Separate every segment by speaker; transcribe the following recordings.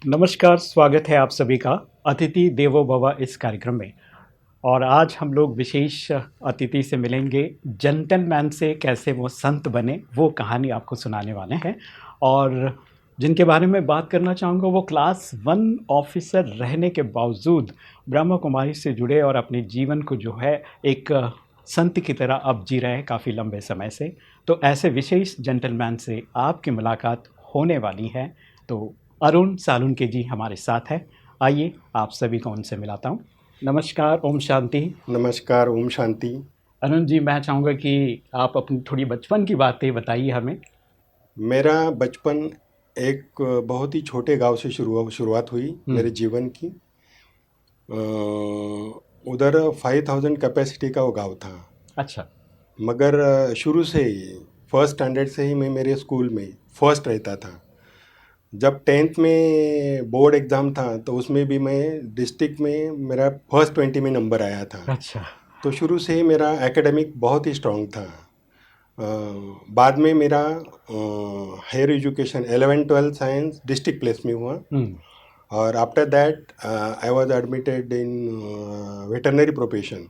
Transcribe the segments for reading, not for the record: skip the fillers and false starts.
Speaker 1: नमस्कार, स्वागत है आप सभी का अतिथि देवो भव इस कार्यक्रम में। और आज हम लोग विशेष अतिथि से मिलेंगे। जेंटलमैन से कैसे वो संत बने, वो कहानी आपको सुनाने वाले हैं। और जिनके बारे में बात करना चाहूँगा, वो क्लास 1 ऑफिसर रहने के बावजूद ब्रह्मा कुमारी से जुड़े और अपने जीवन को जो है एक संत की तरह अब जी रहे हैं काफ़ी लंबे समय से। तो ऐसे विशेष जेंटलमैन से आपकी मुलाकात होने वाली है। तो अरुण सालुंके जी हमारे साथ हैं। आइए आप सभी को उनसे मिलाता हूँ। नमस्कार, ओम शांति।
Speaker 2: नमस्कार, ओम शांति।
Speaker 1: अरुण जी, मैं चाहूँगा कि आप अपनी थोड़ी बचपन की बातें बताइए हमें।
Speaker 2: मेरा बचपन एक बहुत ही छोटे गांव से शुरुआत हुई मेरे जीवन की। उधर 5000 कैपेसिटी का वो गांव था।
Speaker 1: अच्छा।
Speaker 2: मगर शुरू से ही फर्स्ट स्टैंडर्ड से ही मैं मेरे स्कूल में फर्स्ट रहता था। जब 10th में बोर्ड एग्ज़ाम था तो उसमें भी मैं डिस्ट्रिक्ट में मेरा फर्स्ट 20 में नंबर आया था।
Speaker 1: अच्छा।
Speaker 2: तो शुरू से ही मेरा एकेडमिक बहुत ही स्ट्रांग था। बाद में मेरा higher education 11-12 science district place में हुआ। और after that I was admitted in veterinary profession.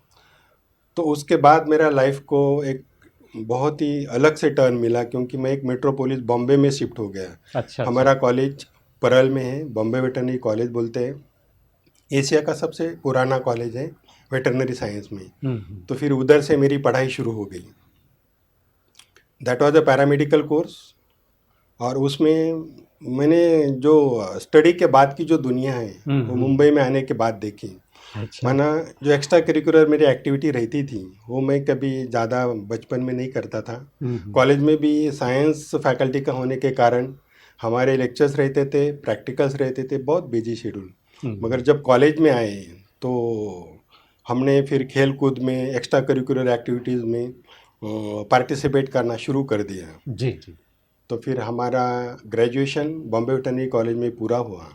Speaker 2: तो उसके बाद मेरा लाइफ को एक बहुत ही अलग से टर्न मिला, क्योंकि मैं एक मेट्रोपोलिस बॉम्बे में शिफ्ट हो गया।
Speaker 1: अच्छा।
Speaker 2: हमारा कॉलेज परल में है, बॉम्बे वेटरनरी कॉलेज बोलते हैं। एशिया का सबसे पुराना कॉलेज है वेटरनरी साइंस में। तो फिर उधर से मेरी पढ़ाई शुरू हो गई। That was a paramedical course. और उसमें मैंने जो स्टडी के बाद की जो दुनिया है वो मुंबई में आने के बाद देखी।
Speaker 1: अच्छा।
Speaker 2: माना जो एक्स्ट्रा करिकुलर मेरी एक्टिविटी रहती थी वो मैं कभी ज़्यादा बचपन में नहीं करता था। कॉलेज में भी साइंस फैकल्टी का होने के कारण हमारे लेक्चर्स रहते थे, प्रैक्टिकल्स रहते थे, बहुत बिजी शेड्यूल। मगर जब कॉलेज में आए तो हमने फिर खेल कूद में, एक्स्ट्रा करिकुलर एक्टिविटीज़ में पार्टिसिपेट करना शुरू कर दिया।
Speaker 1: जी जी।
Speaker 2: तो फिर हमारा ग्रेजुएशन बॉम्बे वेटरनरी कॉलेज में पूरा हुआ।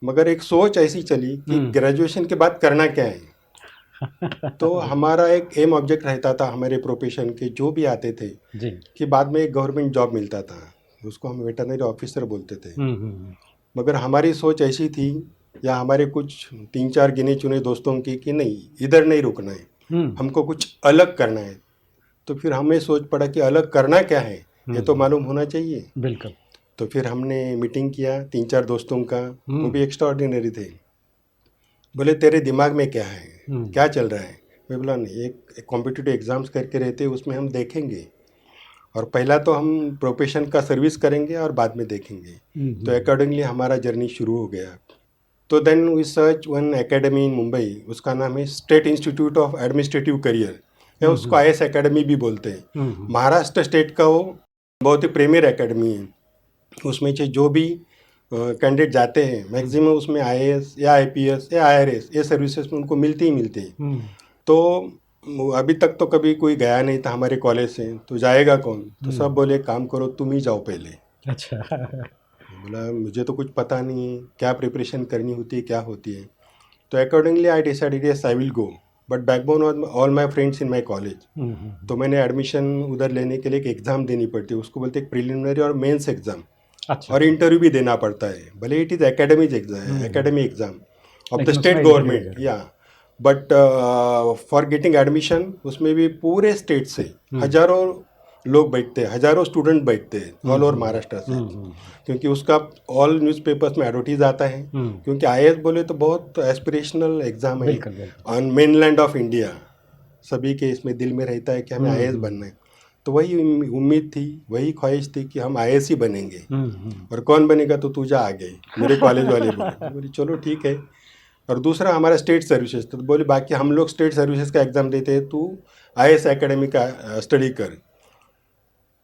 Speaker 2: मगर एक सोच ऐसी चली कि ग्रेजुएशन के बाद करना क्या है। तो हमारा एक एम ऑब्जेक्ट रहता था हमारे प्रोफेशन के जो भी आते थे
Speaker 1: जी।
Speaker 2: कि बाद में एक गवर्नमेंट जॉब मिलता था, उसको हम वेटरनरी ऑफिसर बोलते थे। मगर हमारी सोच ऐसी थी, या हमारे कुछ 3-4 गिने चुने दोस्तों की, कि नहीं, इधर नहीं रुकना है, हमको कुछ अलग करना है। तो फिर हमें सोच पड़ा कि अलग करना क्या है, ये तो मालूम होना चाहिए।
Speaker 1: बिल्कुल।
Speaker 2: तो फिर हमने मीटिंग किया 3-4 दोस्तों का, वो भी एक्स्ट्राऑर्डिनरी थे। बोले तेरे दिमाग में क्या है, क्या चल रहा है। मैं बोला नहीं, एक कॉम्पिटिटिव एग्ज़ाम्स करके रहते, उसमें हम देखेंगे, और पहला तो हम प्रोफेशन का सर्विस करेंगे और बाद में देखेंगे। तो अकॉर्डिंगली हमारा जर्नी शुरू हो गया। तो then we search one academy in Mumbai, उसका नाम है state institute of administrative career, या उसको IAS एकेडमी भी बोलते हैं। महाराष्ट्र स्टेट का वो बहुत ही प्रीमियर एकेडमी है। उसमें से जो भी कैंडिडेट जाते हैं मैक्सिमम उसमें IAS या IPS या IRS ये सर्विसेज में उनको मिलती ही मिलती है। तो अभी तक तो कभी कोई गया नहीं था हमारे कॉलेज से, तो जाएगा कौन। तो सब बोले काम करो, तुम ही जाओ पहले।
Speaker 1: अच्छा।
Speaker 2: बोला मुझे तो कुछ पता नहीं है क्या प्रिपरेशन करनी होती है, क्या होती है। तो accordingly I decided yes I will go, but backbone all my friends in my college. तो मैंने एडमिशन उधर लेने के लिए एक एग्ज़ाम देनी पड़ती है, उसको बोलते हैं प्रिलिमिनरी और मेंस एग्ज़ाम।
Speaker 1: अच्छा।
Speaker 2: और इंटरव्यू भी देना पड़ता है, भले it is academic exam, academic exam of the
Speaker 1: लेकिन
Speaker 2: स्टेट
Speaker 1: उसमें इंटरव्यू
Speaker 2: गवर्नमेंट,
Speaker 1: वगैरह।
Speaker 2: या बट फॉर गेटिंग एडमिशन उसमें भी पूरे स्टेट से हजारों लोग बैठते हैं, हजारों स्टूडेंट बैठते हैं ऑल ओवर महाराष्ट्र से। क्योंकि उसका ऑल न्यूज़पेपर्स में एडवर्टीज आता है। क्योंकि IAS बोले तो बहुत एस्पिरेशनल एग्ज़ाम है
Speaker 1: बिल्कुल बिल्कुल।
Speaker 2: On mainland of India. सभी के इसमें दिल में रहता है कि हमें IAS बनना है। तो वही उम्मीद थी, वही ख्वाहिश थी कि हम IAS ही बनेंगे। और कौन बनेगा, तो तू जा आगे, मेरे कॉलेज वाले बोले चलो ठीक है। और दूसरा हमारा स्टेट सर्विसेज, तो बोले बाकी हम लोग स्टेट सर्विसेज का एग्ज़ाम देते हैं, तू IAS एकेडमी का स्टडी कर।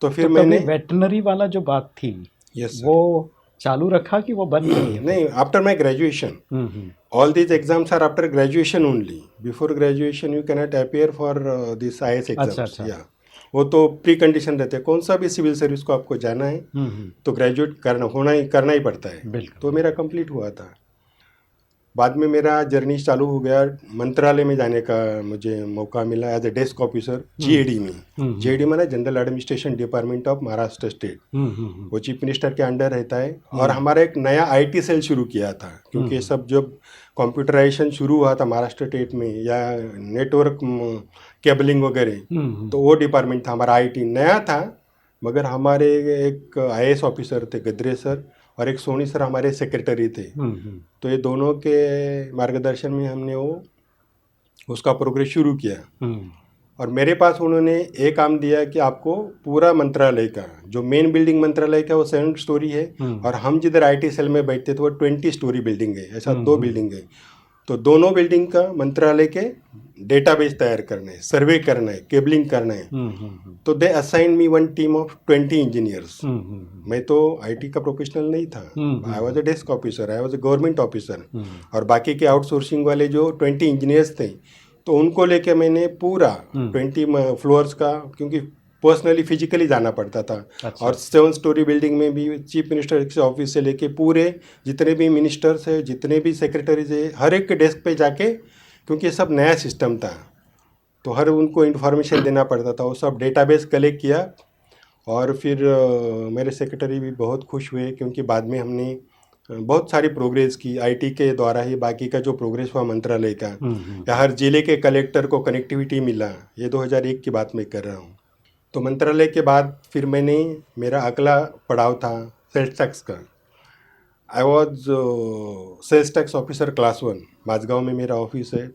Speaker 2: तो फिर
Speaker 1: तो कभी
Speaker 2: मैंने,
Speaker 1: वेटनरी वाला जो बात थी,
Speaker 2: यस
Speaker 1: वो
Speaker 2: सर,
Speaker 1: चालू रखा कि वो बंद कर दिया फिर?
Speaker 2: नहीं, after my graduation all these exams are after graduation only. Before graduation you cannot appear for this IAS
Speaker 1: अच्छा
Speaker 2: exams.
Speaker 1: अच्छा।
Speaker 2: या वो तो प्री कंडीशन रहते हैं, कौन सा भी सिविल सर्विस को आपको जाना है तो ग्रेजुएट करना ही पड़ता है।
Speaker 1: बिल्कुल
Speaker 2: तो मेरा कंप्लीट हुआ था। बाद में मेरा जर्नी चालू हो गया, मंत्रालय में जाने का मुझे मौका मिला as a desk officer GAD में। जीएडी माना general administration department of Maharashtra state. वो चीफ मिनिस्टर के अंडर रहता है। और हमारा एक नया आईटी सेल शुरू किया था, क्योंकि ये सब जब कंप्यूटराइजेशन शुरू हुआ था महाराष्ट्र स्टेट में, या नेटवर्क केबलिंग वगैरह, तो वो डिपार्टमेंट था हमारा। आईटी नया था, मगर हमारे एक आईएएस ऑफिसर थे गद्रे सर, और एक सोनी सर हमारे सेक्रेटरी थे। तो ये दोनों के मार्गदर्शन में हमने उसका प्रोग्रेस शुरू किया। और मेरे पास उन्होंने एक काम दिया कि आपको पूरा मंत्रालय का, जो मेन बिल्डिंग मंत्रालय का वो 7 स्टोरी है, और हम जिधर आईटी सेल में बैठते थे वो 20 स्टोरी बिल्डिंग है, ऐसा 2 बिल्डिंग है। तो दोनों बिल्डिंग का मंत्रालय के डेटाबेस तैयार करना है, सर्वे करना है, केबलिंग करना है। तो they assign me 1 team of 20 engineers. मैं तो आईटी का प्रोफेशनल नहीं था, I was a desk officer, I was a government officer. और बाकी के आउटसोर्सिंग वाले जो 20 इंजीनियर्स थे, तो उनको लेके मैंने पूरा 20 फ्लोर्स का, क्योंकि पर्सनली फिजिकली जाना पड़ता था। अच्छा। और 7 स्टोरी बिल्डिंग में भी चीफ मिनिस्टर के ऑफिस से लेके पूरे जितने भी मिनिस्टर्स है, जितने भी सेक्रेटरीज है, हर एक के डेस्क पे जाके, क्योंकि ये सब नया सिस्टम था, तो हर उनको इन्फॉर्मेशन देना पड़ता था। वो सब डेटाबेस कलेक्ट किया। और फिर मेरे सेक्रेटरी भी बहुत खुश हुए, क्योंकि बाद में हमने बहुत सारी प्रोग्रेस की आईटी के द्वारा ही। बाकी का जो प्रोग्रेस हुआ मंत्रालय का, या हर जिले के कलेक्टर को कनेक्टिविटी मिला, ये 2001 की बात मैं कर रहा हूँ। तो मंत्रालय के बाद फिर मेरा अगला पड़ाव था सेल्स टैक्स का। I was sales tax officer class 1, Mazagaon में मेरा ऑफिस है।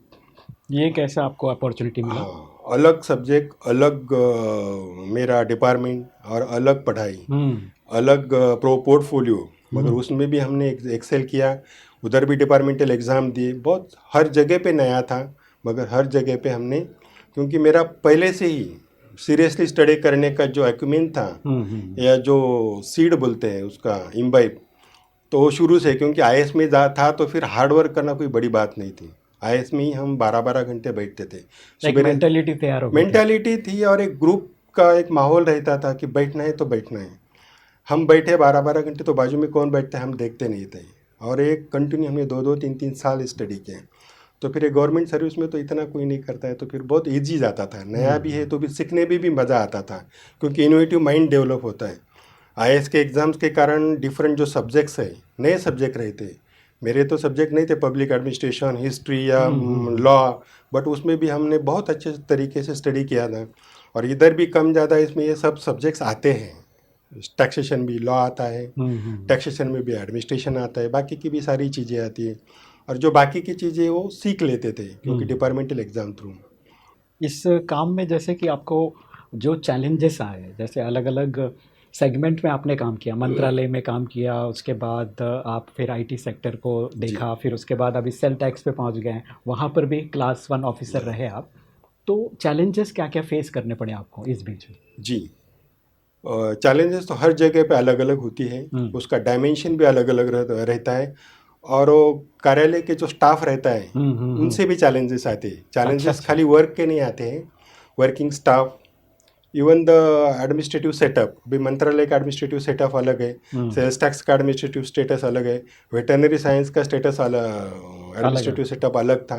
Speaker 1: ये कैसे आपको अपॉर्चुनिटी मिला?
Speaker 2: हाँ, अलग सब्जेक्ट, अलग मेरा डिपार्टमेंट, और अलग पढ़ाई, अलग पोर्टफोलियो, मगर उसमें भी हमने एक्सेल किया। उधर भी डिपार्टमेंटल एग्ज़ाम दिए, बहुत हर जगह पे नया था, मगर हर जगह पे हमने, क्योंकि मेरा पहले से ही सीरियसली स्टडी करने का जो एक्यूमेंट था, या जो सीड बोलते हैं उसका, इम्बाइब, तो वो शुरू से, क्योंकि आईएएस में था, तो फिर हार्डवर्क करना कोई बड़ी बात नहीं थी। आईएएस में ही हम 12-12 घंटे बैठते थे।
Speaker 1: एक मेंटालिटी तैयार हो गई,
Speaker 2: मेंटालिटी थी, और एक ग्रुप का एक माहौल रहता था कि बैठना है तो बैठना है। हम बैठे 12-12 घंटे, तो बाजू में कौन बैठता है हम देखते नहीं थे। और एक कंटिन्यू हमने 2-2, 3-3 साल स्टडी किए। तो फिर एक गवर्नमेंट सर्विस में तो इतना कोई नहीं करता है, तो फिर बहुत ईजी जाता था। नया भी है तो भी सीखने में भी मज़ा आता था, क्योंकि इनोवेटिव माइंड डेवलप होता है। आईएएस के एग्ज़ाम्स के कारण डिफरेंट जो सब्जेक्ट्स है, नए सब्जेक्ट रहते। मेरे तो सब्जेक्ट नहीं थे, पब्लिक एडमिनिस्ट्रेशन, हिस्ट्री या लॉ, बट उसमें भी हमने बहुत अच्छे तरीके से स्टडी किया था। और इधर भी कम ज़्यादा इसमें ये सब सब्जेक्ट्स आते हैं। टैक्सेशन भी लॉ आता है, टैक्सेशन में भी एडमिनिस्ट्रेशन आता है, बाकी की भी सारी चीज़ें आती है। और जो बाकी की चीज़ें वो सीख लेते थे, क्योंकि डिपार्टमेंटल एग्ज़ाम थ्रू।
Speaker 1: इस काम में जैसे कि आपको जो चैलेंजेस आए, जैसे अलग अलग सेगमेंट में आपने काम किया, मंत्रालय में काम किया, उसके बाद आप फिर आईटी सेक्टर को देखा, फिर उसके बाद अभी सेल टैक्स पे पहुंच गए, वहाँ पर भी क्लास 1 ऑफिसर रहे आप। तो चैलेंजेस क्या क्या फेस करने पड़े आपको इस बीच में?
Speaker 2: जी, चैलेंजेस तो हर जगह पे अलग अलग होती है, उसका डायमेंशन भी अलग अलग रहता है। और वो कार्यालय के जो स्टाफ रहता है उनसे भी चैलेंजेस आते हैं। चैलेंजेस खाली वर्क के नहीं आते हैं, working staff, even the administrative setup भी। मंत्रालय का एडमिनिस्ट्रेटिव सेटअप अलग है, सेल्स टैक्स का एडमिनिस्ट्रेटिव स्टेटस अलग है, वेटरनरी साइंस का स्टेटस अलग, एडमिनिस्ट्रेटिव सेटअप अलग था।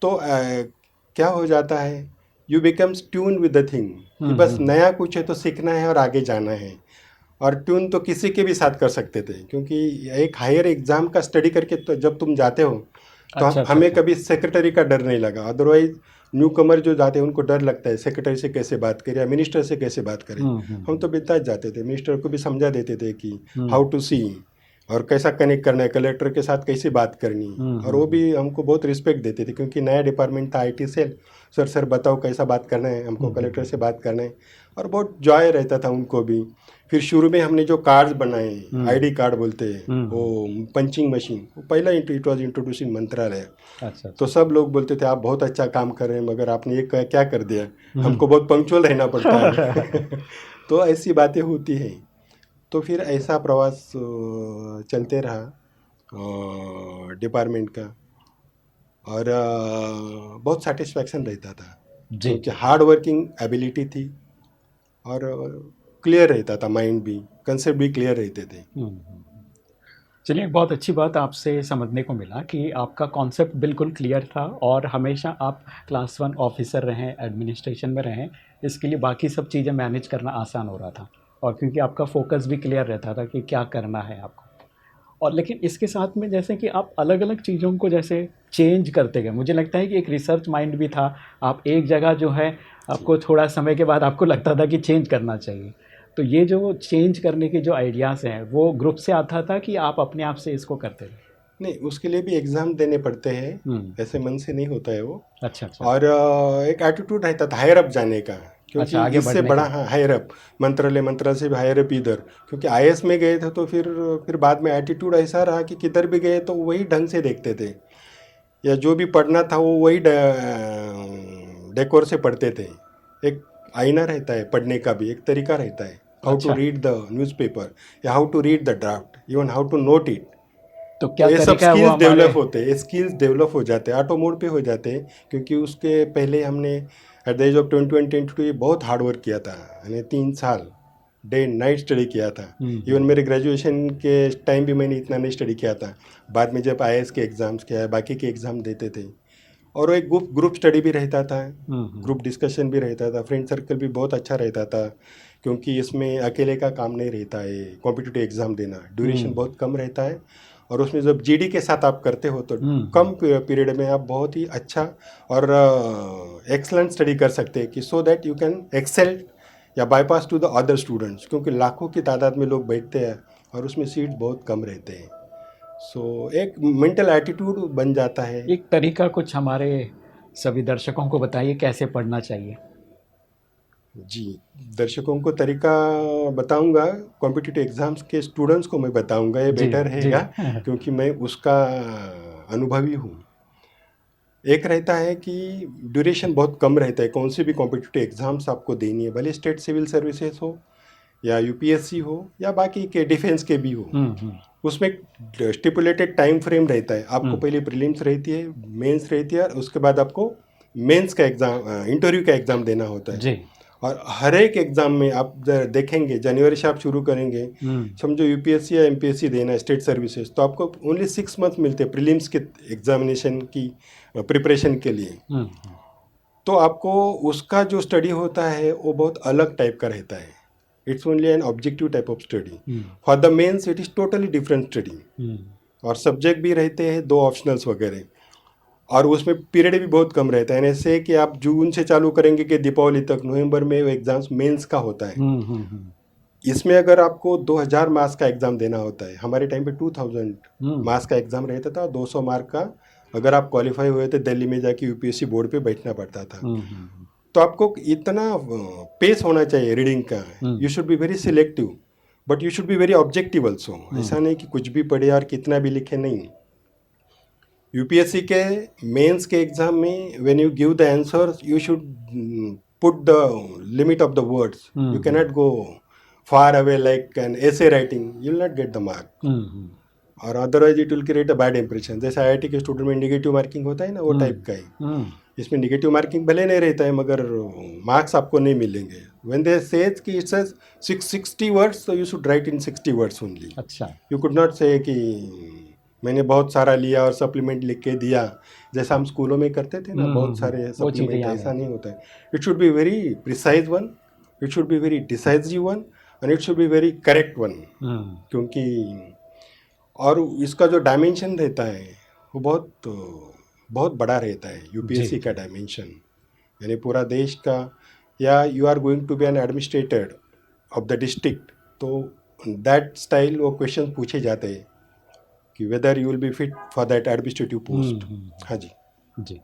Speaker 2: तो क्या हो जाता है, U becomes tune with the thing, कि बस नया कुछ है तो सीखना है और आगे जाना है। और ट्यून तो किसी के भी साथ कर सकते थे, क्योंकि एक हायर एग्जाम का स्टडी करके तो जब तुम जाते हो तो हमें कभी सेक्रेटरी का डर नहीं लगा। अदरवाइज न्यू कमर जो जाते हैं उनको डर लगता है, सेक्रेटरी से कैसे बात करें या मिनिस्टर से कैसे बात करें। हम तो बिंदास जाते थे, मिनिस्टर को भी समझा देते थे कि हाउ टू सी, और कैसा कनेक्ट करना है, कलेक्टर के साथ कैसे बात करनी। और वो भी हमको बहुत रिस्पेक्ट देते थे, क्योंकि नया डिपार्टमेंट था आईटी सेल। सर बताओ कैसा बात करना है, हमको कलेक्टर से बात करना है। और बहुत जॉय रहता था उनको भी। फिर शुरू में हमने जो कार्ड्स बनाए, आईडी कार्ड बोलते हैं, वो पंचिंग मशीन, वो पहला इट वॉज इंट्रोड्यूस इन मंत्रालय। अच्छा। तो सब लोग बोलते थे आप बहुत अच्छा काम कर रहे हैं, मगर आपने ये क्या कर दिया, हमको बहुत पंक्चुअल रहना पड़ता है। तो ऐसी बातें होती हैं। तो फिर ऐसा प्रवास चलते रहा डिपार्टमेंट का, और बहुत सेटिस्फैक्शन रहता था, क्योंकि हार्ड वर्किंग एबिलिटी थी, और क्लियर रहता था माइंड भी, कंसेप्ट भी क्लियर रहते थे।
Speaker 1: चलिए, एक बहुत अच्छी बात आपसे समझने को मिला कि आपका कॉन्सेप्ट बिल्कुल क्लियर था और हमेशा आप क्लास 1 ऑफिसर रहें, एडमिनिस्ट्रेशन में रहें, इसके लिए बाकी सब चीज़ें मैनेज करना आसान हो रहा था और क्योंकि आपका फ़ोकस भी क्लियर रहता था कि क्या करना है आपको। और लेकिन इसके साथ में जैसे कि आप अलग-अलग चीज़ों को जैसे चेंज करते गए, मुझे लगता है कि एक रिसर्च माइंड भी था। आप एक जगह जो है,
Speaker 2: जी।
Speaker 1: आपको थोड़ा समय के बाद आपको लगता था कि चेंज करना चाहिए। तो ये जो चेंज करने के जो आइडियाज़ हैं, वो ग्रुप से आता था कि आप अपने आप से इसको करते थे?
Speaker 2: नहीं, उसके लिए भी एग्ज़ाम देने पड़ते हैं,
Speaker 1: हुँ।
Speaker 2: ऐसे मन से नहीं होता है वो।
Speaker 1: अच्छा, अच्छा।
Speaker 2: और एक एटीट्यूड रहता था हायर अप जाने का,
Speaker 1: अच्छा,
Speaker 2: क्योंकि
Speaker 1: आगे
Speaker 2: इससे
Speaker 1: बढ़ने
Speaker 2: बड़ा,
Speaker 1: का।
Speaker 2: हाँ, हायर अप, मंत्रालय, मंत्रालय से भी हायर अप इधर, क्योंकि आईएएस में गए थे तो फिर बाद में एटीट्यूड ऐसा रहा कि किधर भी गए तो वही ढंग से देखते थे, या जो भी पढ़ना था वो वही डेकोर से पढ़ते थे। एक आईना रहता है पढ़ने का भी, एक तरीका रहता है, हाउ टू
Speaker 1: अच्छा,
Speaker 2: रीड द न्यूज़पेपर, या how to read the draft, even how to note it.
Speaker 1: तो
Speaker 2: तो
Speaker 1: क्या
Speaker 2: ये सब
Speaker 1: तरीका है वो
Speaker 2: स्किल्स
Speaker 1: हमारे।
Speaker 2: डेवलप होते हैं, स्किल्स डेवलप हो जाते हैं, ऑटो मोड पे हो जाते हैं, क्योंकि उसके पहले हमने एट द एज ऑफ 2022 बहुत हार्ड वर्क किया था, यानी 3 साल डे एंड नाइट स्टडी किया था। इवन मेरे ग्रेजुएशन के टाइम भी मैंने इतना नहीं स्टडी किया था। बाद में जब आईएएस के एग्ज़ाम्स किया है, बाकी के एग्ज़ाम देते थे, और एक ग्रुप स्टडी भी रहता था, ग्रुप डिस्कशन भी रहता था, फ्रेंड सर्कल भी बहुत अच्छा रहता था, क्योंकि इसमें अकेले का काम नहीं रहता है। कॉम्पिटिटिव एग्ज़ाम देना ड्यूरेशन बहुत कम रहता है, और उसमें जब जीडी के साथ आप करते हो तो कम पीरियड में आप बहुत ही अच्छा और एक्सलेंट स्टडी कर सकते हैं, कि so that you can excel या bypass to the other students, क्योंकि लाखों की तादाद में लोग बैठते हैं और उसमें सीट्स बहुत कम रहते हैं। सो एक मेंटल एटीट्यूड बन जाता है।
Speaker 1: एक तरीका कुछ हमारे सभी दर्शकों को बताइए कैसे पढ़ना चाहिए?
Speaker 2: जी, दर्शकों को तरीका बताऊंगा, कॉम्पिटिटिव एग्ज़ाम्स के स्टूडेंट्स को मैं बताऊंगा, ये
Speaker 1: जी,
Speaker 2: बेटर
Speaker 1: जी।
Speaker 2: रहेगा, क्योंकि मैं उसका अनुभवी हूँ। एक रहता है कि ड्यूरेशन बहुत कम रहता है, कौन सी भी कॉम्पिटिटिव एग्ज़ाम्स आपको देनी है, भले स्टेट सिविल सर्विसेज हो या यूपीएससी हो या बाकी के डिफेंस के भी हो, उसमें स्टिपुलेटेड टाइम फ्रेम रहता है। आपको पहले प्रीलिम्स रहती है, मेंस रहती है, और उसके बाद आपको मेंस का एग्ज़ाम, इंटरव्यू का एग्ज़ाम देना होता है।
Speaker 1: जी।
Speaker 2: और हर एक एग्ज़ाम में आप देखेंगे, जनवरी से आप शुरू करेंगे, समझो यूपीएससी या एमपीएससी देना है, स्टेट सर्विसेज, तो आपको ओनली 6 मंथ मिलते हैं प्रीलिम्स के एग्जामिनेशन की प्रिपरेशन के लिए। तो आपको उसका जो स्टडी होता है वो बहुत अलग टाइप का रहता है। It's only an objective type of study. For the mains it is totally different study, और सब्जेक्ट भी रहते हैं 2 ऑप्शनल्स वगैरह, और उसमें पीरियड भी बहुत कम रहता है। ऐसे कि आप जून से चालू करेंगे कि दीपावली तक, नवंबर में एग्ज़ाम्स मेंस का होता है। इसमें अगर आपको 2000 मार्क्स का एग्ज़ाम देना होता है, हमारे टाइम पे 2000 मार्क्स का एग्ज़ाम रहता था, 200 मार्क का अगर आप क्वालिफाई हुए थे दिल्ली में जाके यूपीएससी बोर्ड पे बैठना पड़ता था। तो आपको इतना पेस होना चाहिए रीडिंग का, you should be very selective, but you should be very objective also. ऐसा नहीं कि कुछ भी पढ़े और कितना भी लिखे, नहीं। यूपीएससी के मेंस के एग्जाम में when you give the answer you should put the limit of the words, you can not go far away like an essay writing, you will not get the mark, और otherwise it will create a bad impression. जैसे IIT के student में negative marking होता है ना, वो type का ही इसमें निगेटिव मार्किंग भले नहीं रहता है, मगर मार्क्स आपको नहीं मिलेंगे। व्हेन दे सेज कि इट्स 660 वर्ड्स, तो you should write in 60 words only.
Speaker 1: अच्छा।
Speaker 2: यू कुड नॉट से कि मैंने बहुत सारा लिया और सप्लीमेंट लिख के दिया, जैसा हम स्कूलों में करते थे ना, बहुत सारे
Speaker 1: वो चीज़ें
Speaker 2: सप्लीमेंट,
Speaker 1: याद
Speaker 2: ऐसा
Speaker 1: है।
Speaker 2: नहीं होता है। It should be very precise one, it should be very decisive one, and it should be very correct one. क्योंकि और इसका जो डायमेंशन रहता है वो बहुत बड़ा रहता है, यूपीएससी का डायमेंशन, यानी पूरा देश का, या you are going to be an administrator of the district, तो दैट स्टाइल वो क्वेश्चन पूछे जाते हैं कि whether you will be fit for that administrative post. हाँ जी।
Speaker 1: जी।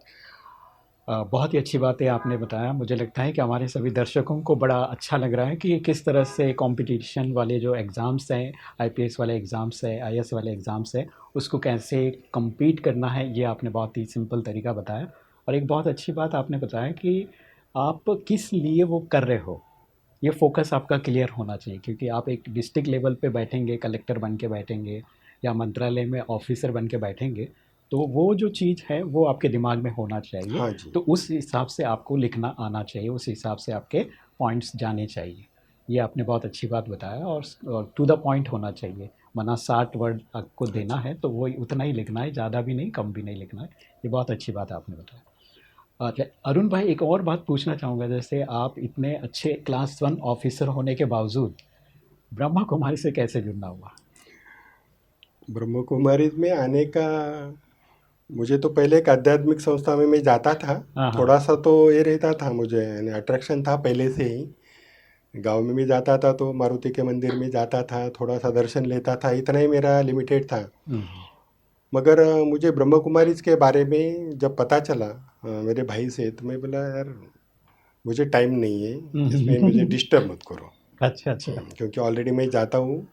Speaker 1: बहुत ही अच्छी बात है आपने बताया। मुझे लगता है कि हमारे सभी दर्शकों को बड़ा अच्छा लग रहा है कि किस तरह से कंपटीशन वाले जो एग्ज़ाम्स हैं, आईपीएस वाले एग्ज़ाम्स हैं, आईएएस वाले एग्ज़ाम्स हैं, उसको कैसे कम्पीट करना है, ये आपने बहुत ही सिंपल तरीका बताया। और एक बहुत अच्छी बात आपने बताया कि आप किस लिए वो कर रहे हो, ये फोकस आपका क्लियर होना चाहिए, क्योंकि आप एक डिस्ट्रिक्ट लेवल पे बैठेंगे, कलेक्टर बन के बैठेंगे या मंत्रालय में ऑफिसर बन के बैठेंगे, तो वो जो चीज़ है वो आपके दिमाग में होना चाहिए।
Speaker 2: हाँ जी।
Speaker 1: तो उस हिसाब से आपको लिखना आना चाहिए, उस हिसाब से आपके पॉइंट्स जाने चाहिए। ये आपने बहुत अच्छी बात बताया, और टू द पॉइंट होना चाहिए। माना 60 वर्ड आपको देना है तो वो उतना ही लिखना है, ज़्यादा भी नहीं कम भी नहीं लिखना है। ये बहुत अच्छी बात आपने बताया। अच्छा अरुण भाई, एक और बात पूछना चाहूँगा, जैसे आप इतने अच्छे क्लास 1 ऑफिसर होने के बावजूद ब्रह्मा कुमारी से कैसे जुड़ना हुआ?
Speaker 2: ब्रह्म कुमारी में आने का, मुझे तो पहले एक आध्यात्मिक संस्था में मैं जाता था।
Speaker 1: हाँ हाँ।
Speaker 2: थोड़ा सा तो ये रहता था, मुझे यानी अट्रैक्शन था पहले से ही। गांव में भी जाता था तो मारुति के मंदिर में जाता था, थोड़ा सा दर्शन लेता था, इतना ही मेरा लिमिटेड था।
Speaker 1: हम्म,
Speaker 2: मगर मुझे ब्रह्म कुमारीज के बारे में जब पता चला मेरे भाई से, तो मैं बोला यार मुझे टाइम नहीं है, इसमें मुझे डिस्टर्ब मत करो।
Speaker 1: अच्छा अच्छा।
Speaker 2: क्योंकि ऑलरेडी मैं जाता हूँ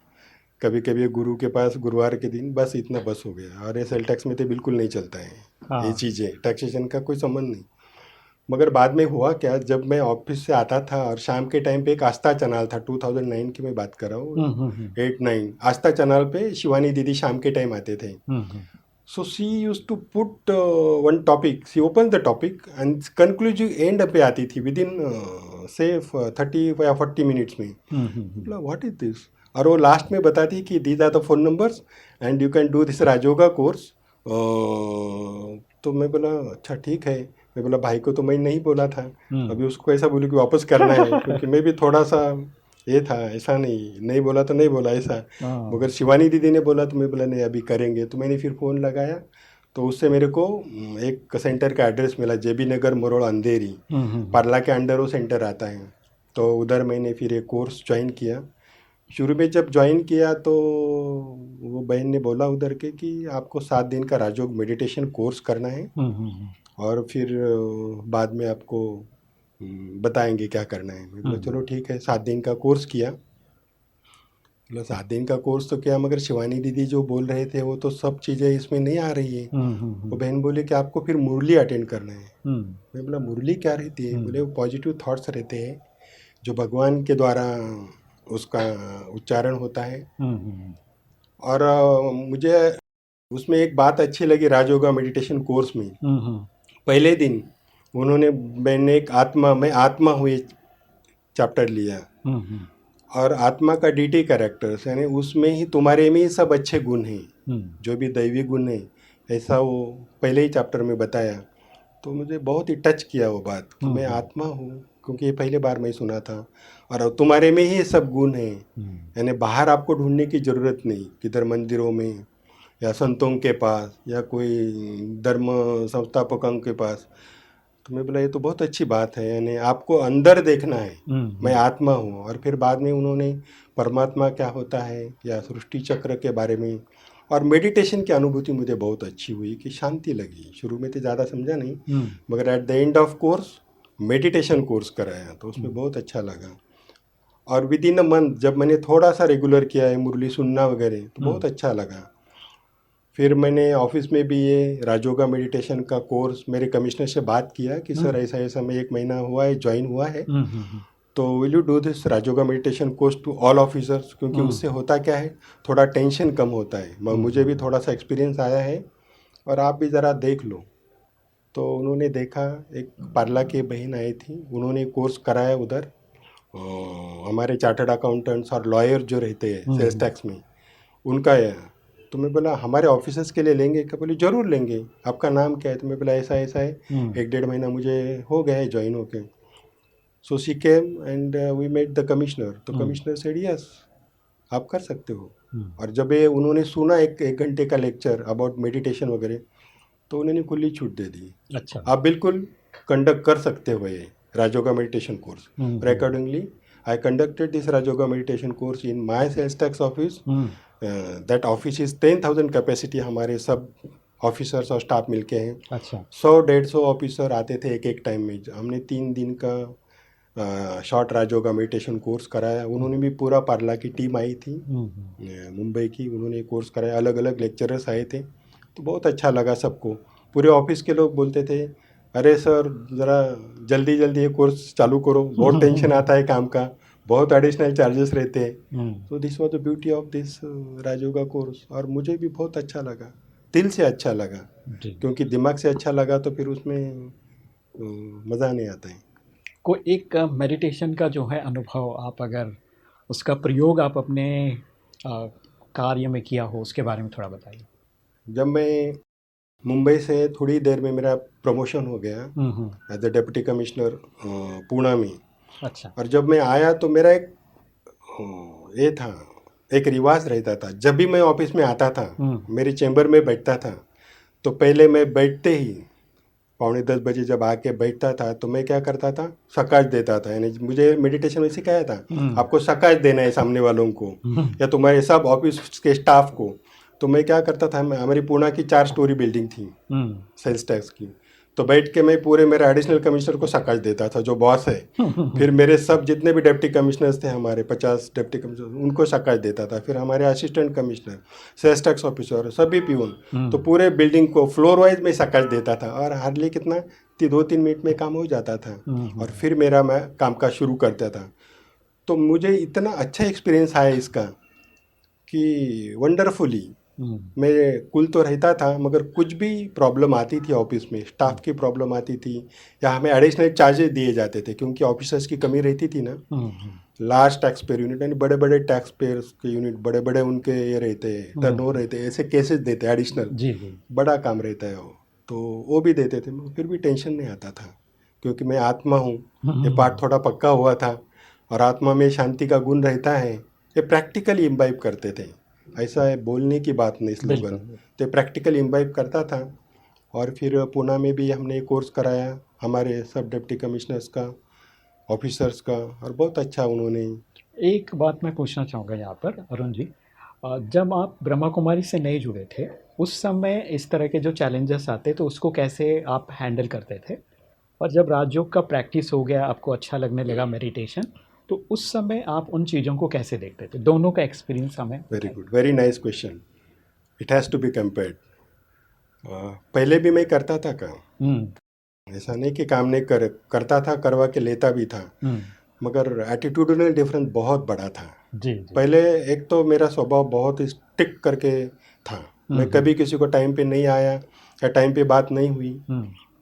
Speaker 2: कभी कभी गुरु के पास गुरुवार के दिन, बस इतना बस हो गया। और ये सेल टैक्स में तो बिल्कुल नहीं चलता है ये
Speaker 1: हाँ।
Speaker 2: चीज़ें, टैक्सेशन का कोई संबंध नहीं। मगर बाद में हुआ क्या, जब मैं ऑफिस से आता था और शाम के टाइम पे एक आस्था चैनल था, 2009 की मैं बात कर रहा हूँ,
Speaker 1: हम्म।
Speaker 2: 8-9 आस्था चैनल पे शिवानी दीदी शाम के टाइम आते थे।
Speaker 1: हम्म।
Speaker 2: So she used to put one topic. She opened the topic and conclusive end पे आती थी within say 30 या 40 minutes में। बोला व्हाट इज दिस, और वो लास्ट में बताती कि these are the phone numbers and you can do this Rajyoga course. तो मैं बोला अच्छा ठीक है। मैं बोला भाई को तो मैं नहीं बोला था, अभी उसको ऐसा बोलूँ कि वापस करना है, क्योंकि मैं भी थोड़ा सा ये था, ऐसा नहीं नहीं बोला तो नहीं बोला ऐसा।
Speaker 1: हाँ।
Speaker 2: मगर शिवानी दीदी ने बोला तो मैं बोला नहीं अभी करेंगे। तो मैंने फिर फ़ोन लगाया, तो उससे मेरे को एक सेंटर का एड्रेस मिला, जेबी नगर मरोड़ अंधेरी, पार्ला के अंडर वो सेंटर आता है। तो उधर मैंने फिर एक कोर्स ज्वाइन किया। शुरू में जब ज्वाइन किया तो वो बहन ने बोला उधर के कि आपको 7 दिन का राजयोग मेडिटेशन कोर्स करना है, और फिर बाद में आपको बताएंगे क्या करना है। मैं बोला चलो ठीक है। 7 दिन का कोर्स किया। बोला 7 दिन का कोर्स तो किया, मगर शिवानी दीदी जो बोल रहे थे वो तो सब चीज़ें इसमें नहीं आ रही है। वो बहन बोले कि आपको फिर मुरली अटेंड करना है। मैं बोला मुरली क्या रहती है? बोले वो पॉजिटिव थॉट्स रहते हैं जो भगवान के द्वारा उसका उच्चारण होता है। और मुझे उसमें एक बात अच्छी लगी राजयोगा मेडिटेशन कोर्स में। पहले दिन उन्होंने, मैंने एक आत्मा, मैं आत्मा हुई चैप्टर लिया, और आत्मा का डीटी कैरेक्टर्स, यानी उसमें ही तुम्हारे में ही सब अच्छे गुण हैं, जो भी दैवी गुण है, ऐसा वो पहले ही चैप्टर में बताया। तो मुझे बहुत ही टच किया वो बात कि मैं आत्मा हूँ, क्योंकि ये पहले बार मैं सुना था, और तुम्हारे में ही सब गुण हैं। यानी बाहर आपको ढूंढने की ज़रूरत नहीं, किधर मंदिरों में या संतों के पास या कोई धर्म संस्थापकों के पास। तो मैं बोला ये तो बहुत अच्छी बात है, यानी आपको अंदर देखना है, मैं आत्मा हूँ। और फिर बाद में उन्होंने परमात्मा क्या होता है या सृष्टि चक्र के बारे में, और मेडिटेशन की अनुभूति मुझे बहुत अच्छी हुई कि शांति लगी। शुरू में तो ज़्यादा समझा नहीं, मगर at the end of course meditation course कराया तो उसमें बहुत अच्छा लगा। और विद इन अ मंथ जब मैंने थोड़ा सा रेगुलर किया है, मुरली सुनना वगैरह, तो बहुत अच्छा लगा। फिर मैंने ऑफिस में भी ये राजयोगा मेडिटेशन का कोर्स, मेरे कमिश्नर से बात किया कि सर ऐसा ऐसा मैं 1 महीना हुआ है ज्वाइन हुआ है, तो will you do this Rajyoga meditation course to all officers, क्योंकि उससे होता क्या है थोड़ा टेंशन कम होता है। मुझे भी थोड़ा सा एक्सपीरियंस आया है, और आप भी ज़रा देख लो। तो उन्होंने देखा, एक पार्ला की बहन आई थी, उन्होंने कोर्स कराया उधर। हमारे चार्टर्ड अकाउंटेंट्स और लॉयर जो रहते हैं सेल्स टैक्स में, उनका है। तो मैं बोला हमारे ऑफिसर्स के लिए लेंगे क्या? बोले ज़रूर लेंगे, आपका नाम क्या है? तो मैं बोला ऐसा ऐसा है, 1-1.5 महीना मुझे हो गया है ज्वाइन होके। So she came and we met the commissioner. तो कमिश्नर सेड यस, आप कर सकते हो। और जब ये उन्होंने सुना एक घंटे का लेक्चर अबाउट मेडिटेशन वगैरह, तो उन्होंने खुली छूट दे दी।
Speaker 1: अच्छा।
Speaker 2: आप बिल्कुल कंडक्ट कर सकते हो ये Rajyoga meditation course. Accordingly I conducted this Rajyoga meditation course in my sales tax office. That office is 10,000 capacity, हमारे सब ऑफिसर्स और स्टाफ मिलके हैं।
Speaker 1: अच्छा।
Speaker 2: 100-150 ऑफिसर आते थे एक टाइम में। हमने 3 दिन का शॉर्ट राजयोगा मेडिटेशन कोर्स कराया। उन्होंने भी पूरा पार्ला की टीम आई थी मुंबई की, उन्होंने कोर्स कराया, अलग अलग लेक्चरर्स आए थे। तो बहुत अच्छा लगा सबको। पूरे ऑफिस के लोग बोलते थे अरे सर ज़रा जल्दी जल्दी ये कोर्स चालू करो, बहुत टेंशन आता है काम का, बहुत एडिशनल चार्जेस रहते हैं। तो this was the beauty of this Rajyoga course. और मुझे भी बहुत अच्छा लगा, दिल से अच्छा लगा, क्योंकि दिमाग से अच्छा लगा तो फिर उसमें मज़ा नहीं आता है।
Speaker 1: कोई एक मेडिटेशन का जो है अनुभव, आप अगर उसका प्रयोग आप अपने कार्य में किया हो उसके बारे में थोड़ा बताइए।
Speaker 2: जब मैं मुंबई से थोड़ी देर में मेरा प्रमोशन हो गया as a deputy commissioner Pune में।
Speaker 1: अच्छा।
Speaker 2: और जब मैं आया तो मेरा एक ये था, एक रिवाज रहता था। जब भी मैं ऑफिस में आता था, मेरे चैम्बर में बैठता था, तो पहले मैं बैठते ही 9:45 बजे जब आके बैठता था तो मैं क्या करता था, सकाश देता था। यानी मुझे मेडिटेशन में सिखाया था, आपको सकाश देना है सामने वालों को या तुम्हारे सब ऑफिस के स्टाफ को। तो मैं क्या करता था, हमारी पुणे की 4 स्टोरी बिल्डिंग थी सेल्स टैक्स की, तो बैठ के मैं पूरे मेरे एडिशनल कमिश्नर को सकाश देता था, जो बॉस है। फिर मेरे सब जितने भी डिप्टी कमिश्नर्स थे, हमारे 50 डिप्टी कमिश्नर, उनको सकाश देता था। फिर हमारे assistant commissioner, sales tax officer, सभी प्यून, तो पूरे बिल्डिंग को फ्लोर वाइज में सकाश देता था। और हार्डली कितना 2-3 मिनट में काम हो जाता था। और फिर मेरा मैं काम का शुरू करता था। तो मुझे इतना अच्छा एक्सपीरियंस आया इसका कि वंडरफुली मैं कुल तो रहता था, मगर कुछ भी प्रॉब्लम आती थी ऑफिस में, स्टाफ की प्रॉब्लम आती थी या हमें एडिशनल चार्जेस दिए जाते थे क्योंकि ऑफिसर्स की कमी रहती थी ना। लार्ज टैक्स पेयर यूनिट यानी बड़े बड़े टैक्स पेयर्स के यूनिट, बड़े बड़े उनके ये रहते हैं, टर्नओवर रहते हैं, ऐसे केसेस देते हैं एडिशनल, बड़ा काम रहता है वो, तो वो भी देते थे। फिर भी टेंशन नहीं आता था क्योंकि मैं आत्मा हूँ, ये पार्ट थोड़ा पक्का हुआ था। और आत्मा में शांति का गुण रहता है, ये प्रैक्टिकली इम्बाइब करते थे। ऐसा है बोलने की बात नहीं स्लोगन, तो प्रैक्टिकल इम्बाइब करता था। और फिर पुणे में भी हमने कोर्स कराया हमारे सब डिप्टी कमिश्नर्स का, ऑफिसर्स का, और बहुत अच्छा उन्होंने।
Speaker 1: एक बात मैं पूछना चाहूँगा यहाँ पर अरुण जी, जब आप ब्रह्मा कुमारी से नए जुड़े थे उस समय इस तरह के जो चैलेंजेस आते तो उसको कैसे आप हैंडल करते थे, और जब राजयोग का प्रैक्टिस हो गया, आपको अच्छा लगने लगा मेडिटेशन, तो उस समय आप उन चीज़ों को कैसे देखते थे? दोनों का एक्सपीरियंस हमें।
Speaker 2: Very good, very nice question. It has to be compared. पहले भी मैं करता था काम, ऐसा नहीं कि काम नहीं करता था, करवा के लेता भी था, मगर एटीट्यूडनल डिफरेंस बहुत बड़ा था।
Speaker 1: जी।
Speaker 2: पहले एक तो मेरा स्वभाव बहुत स्टिक करके था, मैं कभी किसी को टाइम पे नहीं आया या टाइम पे बात नहीं हुई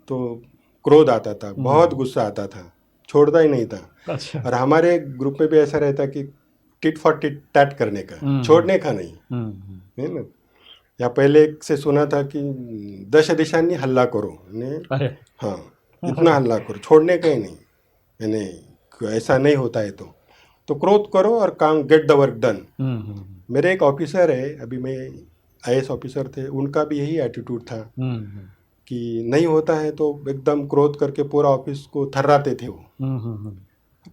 Speaker 2: तो क्रोध आता था, बहुत गुस्सा आता था, छोड़ता ही नहीं था।
Speaker 1: अच्छा।
Speaker 2: और हमारे ग्रुप में भी ऐसा रहता कि टिट फॉर टिट टैट करने का, छोड़ने का नहीं, है ना। या पहले एक से सुना था कि 10 दिशांनी हल्ला करो,
Speaker 1: अरे
Speaker 2: हाँ, इतना हल्ला करो, छोड़ने का ही नहीं, यानी ऐसा नहीं होता है तो क्रोध करो और काम, गेट द वर्क डन। मेरे एक ऑफिसर है, अभी मैं IAS ऑफिसर थे, उनका भी यही एटीट्यूड था कि नहीं होता है तो एकदम क्रोध करके पूरा ऑफिस को थर्राते थे वो।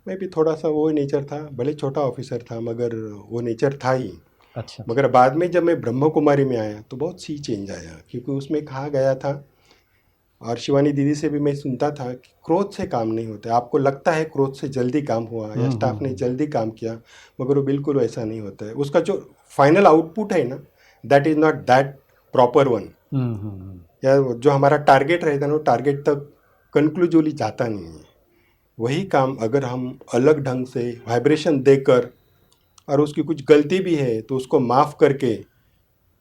Speaker 2: मैं भी थोड़ा सा वो नेचर था, भले छोटा ऑफिसर था मगर वो नेचर था ही।
Speaker 1: अच्छा।
Speaker 2: मगर बाद में जब मैं ब्रह्म कुमारी में आया तो बहुत सी चेंज आया, क्योंकि उसमें कहा गया था, और शिवानी दीदी से भी मैं सुनता था कि क्रोध से काम नहीं होता। आपको लगता है क्रोध से जल्दी काम हुआ या स्टाफ ने जल्दी काम किया, मगर वो बिल्कुल वैसा नहीं होता है। उसका जो फाइनल आउटपुट है ना, that is not that proper one, या जो हमारा टारगेट रहता है ना, वो टारगेट तक कंक्लूसिवली जाता नहीं है। वही काम अगर हम अलग ढंग से वाइब्रेशन देकर, और उसकी कुछ गलती भी है तो उसको माफ़ करके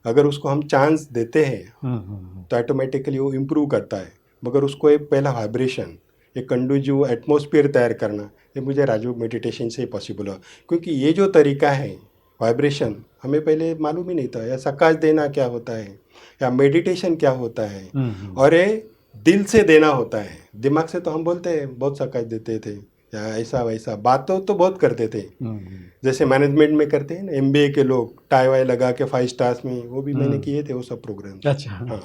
Speaker 2: अगर उसको हम चांस देते हैं तो ऑटोमेटिकली वो इम्प्रूव करता है। मगर उसको एक पहला वाइब्रेशन, एक कंडूसिव एटमॉस्फेयर तैयार करना, ये मुझे राजयोग मेडिटेशन से पॉसिबल हुआ। क्योंकि ये जो तरीका है वाइब्रेशन, हमें पहले मालूम ही नहीं था, या सकाश देना क्या होता है, या मेडिटेशन क्या होता है, और ये दिल से देना होता है। दिमाग से तो हम बोलते हैं बहुत सकाश देते थे या ऐसा वैसा, बातों तो बहुत करते थे, जैसे मैनेजमेंट में करते हैं ना MBA के लोग, टाई वाई लगा के 5 स्टार्स में, वो भी मैंने किए थे वो सब प्रोग्राम।
Speaker 1: अच्छा।
Speaker 2: हाँ,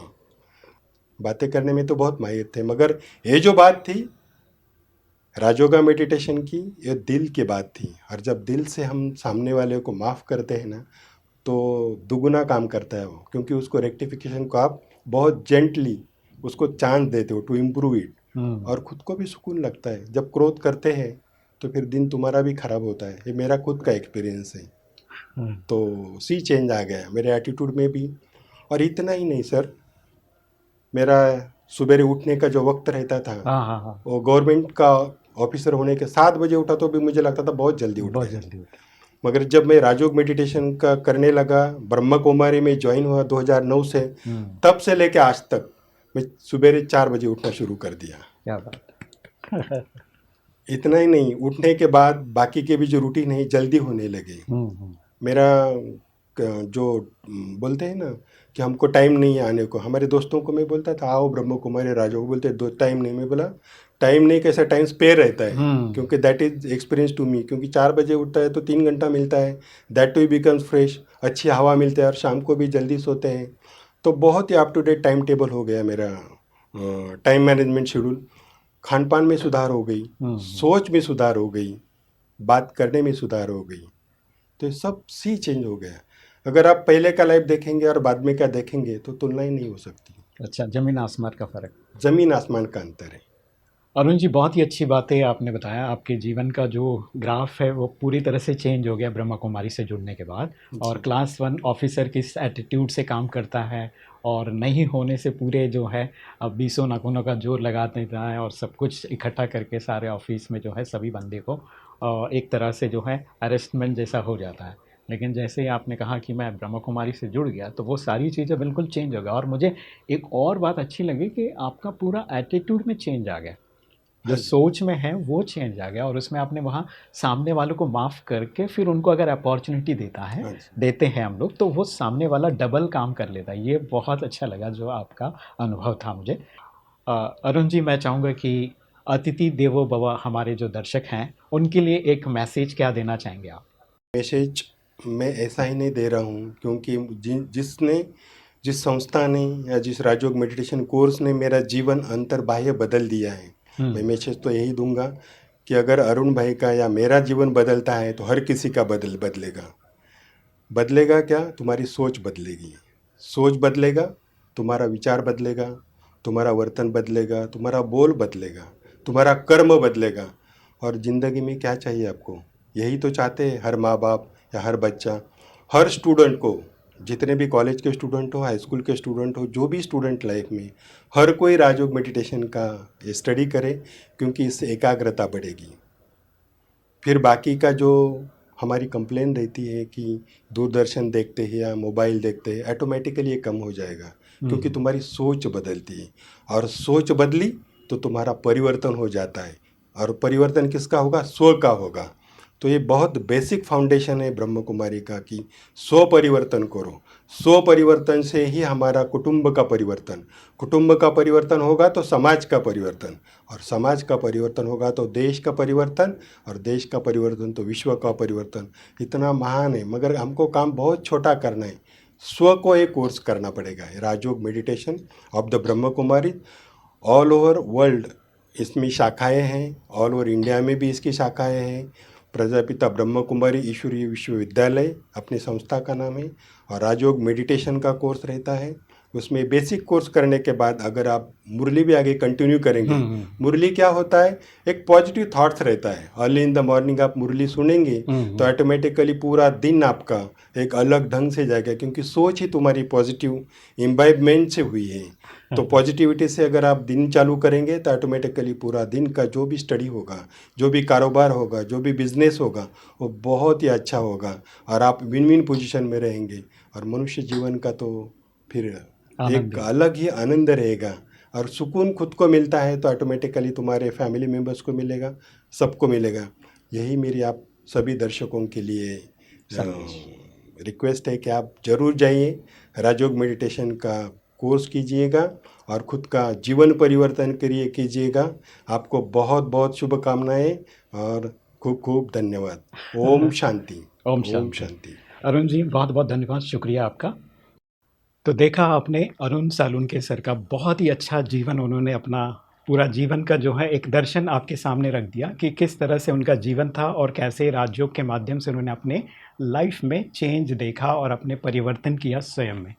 Speaker 2: बातें करने में तो बहुत माहिर थे, मगर ये जो बात थी राजयोगा मेडिटेशन की, ये दिल की बात थी। और जब दिल से हम सामने वाले को माफ़ करते हैं ना, तो दुगुना काम करता है वो, क्योंकि उसको रेक्टिफिकेशन को आप बहुत जेंटली उसको चांस देते हो टू इम्प्रूव इट, और खुद को भी सुकून लगता है। जब क्रोध करते हैं तो फिर दिन तुम्हारा भी खराब होता है, ये मेरा खुद का एक्सपीरियंस है। तो सी चेंज आ गया मेरे एटीट्यूड में भी। और इतना ही नहीं सर, मेरा सुबह उठने का जो वक्त रहता था, वो गवर्नमेंट का ऑफिसर होने के 7 बजे उठा तो भी मुझे लगता था बहुत जल्दी उठ गया। मगर जब मैं राजयोग मेडिटेशन का करने लगा, ब्रह्म कुमारी में ज्वाइन हुआ 2009 से, तब से लेके आज तक मैं सुबह 4 बजे उठना शुरू कर दिया।
Speaker 1: क्या बात।
Speaker 2: इतना ही नहीं, उठने के बाद बाकी के भी जो रूटीन है जल्दी होने लगे। मेरा जो बोलते हैं ना कि हमको टाइम नहीं है आने को, हमारे दोस्तों को मैं बोलता था आओ ब्रह्म कुमारी राजयोग, बोलते दो टाइम नहीं, मैं बोला टाइम नहीं, कैसा टाइम स्पेयर रहता है, क्योंकि that is experience to me, क्योंकि 4 बजे उठता है तो 3 घंटा मिलता है, दैट टू बिकम्स फ्रेश, अच्छी हवा मिलती है और शाम को भी जल्दी सोते हैं। तो बहुत ही up to date time table हो गया मेरा, टाइम मैनेजमेंट शेड्यूल, खान पान में सुधार हो गई, सोच में सुधार हो गई, बात करने में सुधार हो गई, तो ये सब सी चेंज हो गया। अगर आप पहले का लाइफ देखेंगे और बाद में क्या देखेंगे तो तुलना ही नहीं हो सकती।
Speaker 1: अच्छा, ज़मीन आसमान का फ़र्क।
Speaker 2: ज़मीन आसमान का अंतर है।
Speaker 1: अरुण जी, बहुत ही अच्छी बातें आपने बताया। आपके जीवन का जो ग्राफ है वो पूरी तरह से चेंज हो गया ब्रह्मा कुमारी से जुड़ने के बाद, और क्लास 1 ऑफिसर किस एटीट्यूड से काम करता है और नहीं होने से पूरे जो है अब 20 नाखूनों का जोर लगा देता है और सब कुछ इकट्ठा करके सारे ऑफिस में जो है सभी बंदे को एक तरह से जो है अरेस्टमेंट जैसा हो जाता है। लेकिन जैसे ही आपने कहा कि मैं ब्रह्मा कुमारी से जुड़ गया तो वो सारी चीज़ें बिल्कुल चेंज हो गया, और मुझे एक और बात अच्छी लगी कि आपका पूरा एटीट्यूड में चेंज आ गया, जो सोच में है वो चेंज आ गया, और उसमें आपने वहाँ सामने वालों को माफ़ करके फिर उनको अगर अपॉर्चुनिटी देते हैं हम लोग, तो वो सामने वाला डबल काम कर लेता है। ये बहुत अच्छा लगा जो आपका अनुभव था मुझे। अरुण जी, मैं चाहूँगा कि अतिथि देवो भव हमारे जो दर्शक हैं उनके लिए एक मैसेज क्या देना चाहेंगे आप?
Speaker 2: मैसेज मैं ऐसा ही नहीं दे रहा हूँ, क्योंकि जिस संस्था ने या जिस राजयोग मेडिटेशन कोर्स ने मेरा जीवन अंतर्बाह्य बदल दिया है, मैं मैसेज तो यही दूंगा कि अगर अरुण भाई का या मेरा जीवन बदलता है तो हर किसी का बदलेगा। बदलेगा क्या? तुम्हारी सोच बदलेगी, सोच बदलेगा, तुम्हारा विचार बदलेगा, तुम्हारा वर्तन बदलेगा, तुम्हारा बोल बदलेगा, तुम्हारा कर्म बदलेगा। और ज़िंदगी में क्या चाहिए आपको? यही तो चाहते हैं हर माँ बाप या हर बच्चा, हर स्टूडेंट को, जितने भी कॉलेज के स्टूडेंट हो, हाई स्कूल के स्टूडेंट हो, जो भी स्टूडेंट लाइफ में, हर कोई राजयोग मेडिटेशन का स्टडी करे, क्योंकि इससे एकाग्रता बढ़ेगी। फिर बाकी का जो हमारी कंप्लेन रहती है कि दूरदर्शन देखते हैं या मोबाइल देखते हैं, ऑटोमेटिकली ये कम हो जाएगा, क्योंकि तुम्हारी सोच बदलती है, और सोच बदली तो तुम्हारा परिवर्तन हो जाता है, और परिवर्तन किसका होगा? स्व का होगा। तो ये बहुत बेसिक फाउंडेशन है ब्रह्म कुमारी का कि स्व परिवर्तन करो। स्व परिवर्तन से ही हमारा कुटुंब का परिवर्तन होगा तो समाज का परिवर्तन, और समाज का परिवर्तन होगा तो देश का परिवर्तन, और देश का परिवर्तन तो विश्व का परिवर्तन। इतना महान है, मगर हमको काम बहुत छोटा करना है। स्व को एक कोर्स करना पड़ेगा। राजयोग meditation of the Brahma Kumari all over world इसमें शाखाएं हैं, ऑल ओवर इंडिया में भी इसकी शाखाएं हैं। प्रजापिता ब्रह्म कुमारी ईश्वरीय विश्वविद्यालय अपनी संस्था का नाम है, और राजयोग मेडिटेशन का कोर्स रहता है। उसमें बेसिक कोर्स करने के बाद अगर आप मुरली भी आगे कंटिन्यू करेंगे, मुरली क्या होता है? एक पॉजिटिव थॉट्स रहता है। अर्ली इन द मॉर्निंग आप मुरली सुनेंगे तो ऑटोमेटिकली पूरा दिन आपका एक अलग ढंग से जाएगा, क्योंकि सोच ही तुम्हारी पॉजिटिव इम्बाइबमेंट से हुई है। तो पॉजिटिविटी से अगर आप दिन चालू करेंगे तो ऑटोमेटिकली पूरा दिन का जो भी स्टडी होगा, जो भी कारोबार होगा, जो भी बिजनेस होगा, वो बहुत ही अच्छा होगा, और आप विन विन पोजीशन में रहेंगे। और मनुष्य जीवन का तो फिर एक अलग ही आनंद रहेगा, और सुकून खुद को मिलता है तो ऑटोमेटिकली तुम्हारे फैमिली मेम्बर्स को मिलेगा, सबको मिलेगा। यही मेरी आप सभी दर्शकों के लिए रिक्वेस्ट है कि आप ज़रूर जाइए, राजयोग मेडिटेशन का कोर्स कीजिएगा और खुद का जीवन परिवर्तन कीजिएगा। आपको बहुत बहुत शुभकामनाएं और खूब खूब धन्यवाद। ओम शांति।
Speaker 1: ओम शांति। अरुण जी, बहुत बहुत धन्यवाद, शुक्रिया आपका। तो देखा आपने अरुण सालुंके सर का बहुत ही अच्छा जीवन, उन्होंने अपना पूरा जीवन का जो है एक दर्शन आपके सामने रख दिया कि किस तरह से उनका जीवन था और कैसे राजयोग के माध्यम से उन्होंने अपने लाइफ में चेंज देखा और अपने परिवर्तन किया स्वयं में।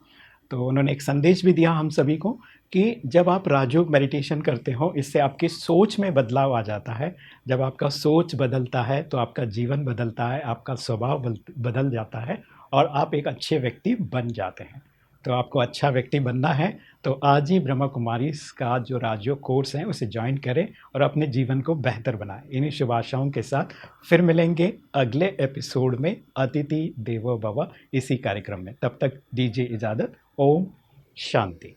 Speaker 1: तो उन्होंने एक संदेश भी दिया हम सभी को कि जब आप राजयोग मेडिटेशन करते हो, इससे आपकी सोच में बदलाव आ जाता है। जब आपका सोच बदलता है तो आपका जीवन बदलता है, आपका स्वभाव बदल जाता है और आप एक अच्छे व्यक्ति बन जाते हैं। तो आपको अच्छा व्यक्ति बनना है तो आज ही ब्रह्मा कुमारी का जो राजयोग कोर्स है उसे ज्वाइन करें और अपने जीवन को बेहतर बनाएं। इन्हीं शुभ आशाओं के साथ फिर मिलेंगे अगले एपिसोड में अतिथि देवो भव इसी कार्यक्रम में। तब तक दीजिए इजाज़त। ओम शांति।